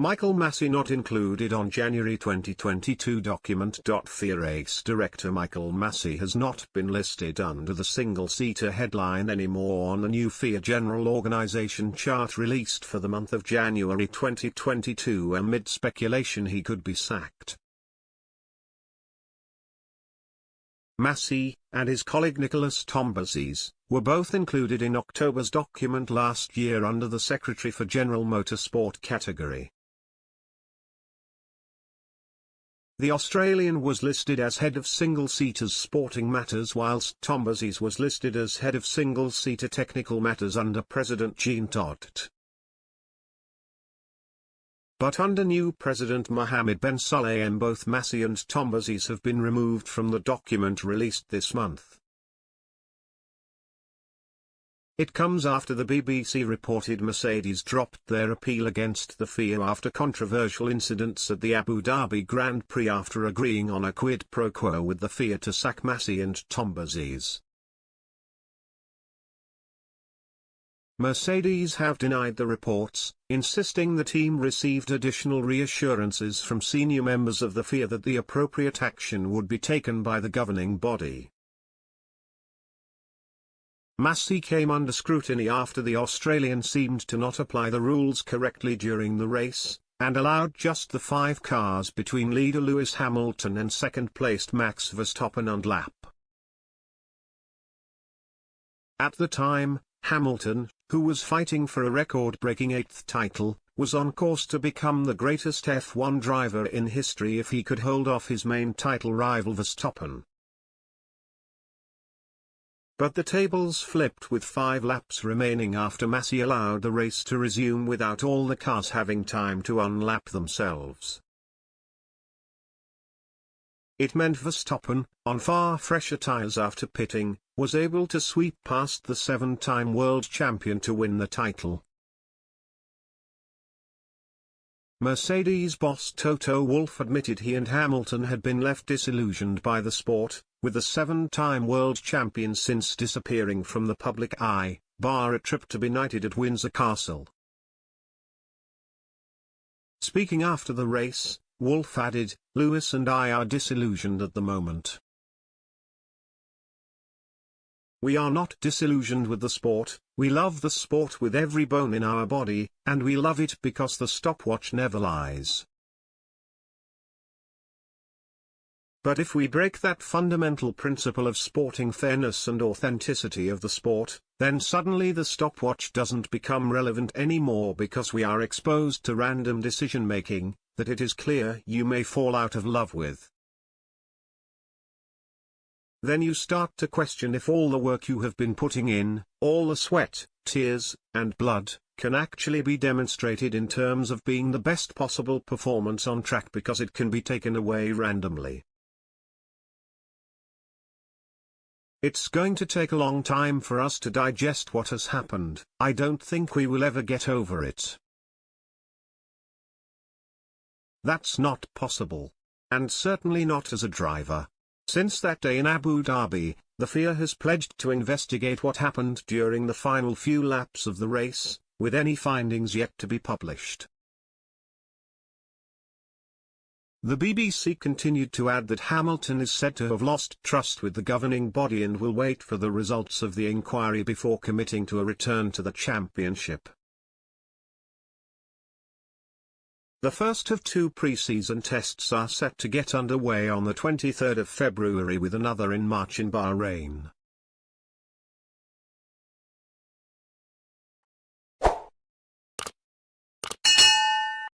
Michael Masi not included on January 2022 document. FIA race director Michael Masi has not been listed under the single-seater headline anymore on the new FIA General Organization chart released for the month of January 2022 amid speculation he could be sacked. Masi, and his colleague Nicholas Tombazis, were both included in October's document last year under the Secretary for General Motorsport category. The Australian was listed as head of single-seaters sporting matters whilst Tombazis was listed as head of single-seater technical matters under President Jean Todt. But under new President Mohammed Ben Sulayem both Masi and Tombazis have been removed from the document released this month. It comes after the BBC reported Mercedes dropped their appeal against the FIA after controversial incidents at the Abu Dhabi Grand Prix after agreeing on a quid pro quo with the FIA to sack Masi and Tombazis. Mercedes have denied the reports, insisting the team received additional reassurances from senior members of the FIA that the appropriate action would be taken by the governing body. Masi came under scrutiny after the Australian seemed to not apply the rules correctly during the race, and allowed just the 5 cars between leader Lewis Hamilton and second-placed Max Verstappen on lap. At the time, Hamilton, who was fighting for a record-breaking 8th title, was on course to become the greatest F1 driver in history if he could hold off his main title rival Verstappen. But the tables flipped with 5 laps remaining after Masi allowed the race to resume without all the cars having time to unlap themselves. It meant Verstappen, on far fresher tyres after pitting, was able to sweep past the 7-time world champion to win the title. Mercedes boss Toto Wolff admitted he and Hamilton had been left disillusioned by the sport, with the 7-time world champion since disappearing from the public eye, bar a trip to be knighted at Windsor Castle. Speaking after the race, Wolff added, "Lewis and I are disillusioned at the moment. We are not disillusioned with the sport, we love the sport with every bone in our body, and we love it because the stopwatch never lies. But if we break that fundamental principle of sporting fairness and authenticity of the sport, then suddenly the stopwatch doesn't become relevant anymore because we are exposed to random decision-making, that it is clear you may fall out of love with. Then you start to question if all the work you have been putting in, all the sweat, tears, and blood, can actually be demonstrated in terms of being the best possible performance on track because it can be taken away randomly. It's going to take a long time for us to digest what has happened. I don't think we will ever get over it. That's not possible. And certainly not as a driver. Since that day in Abu Dhabi, the FIA has pledged to investigate what happened during the final few laps of the race, with any findings yet to be published. The BBC continued to add that Hamilton is said to have lost trust with the governing body and will wait for the results of the inquiry before committing to a return to the championship. The first of 2 pre-season tests are set to get underway on the 23rd of February with another in March in Bahrain.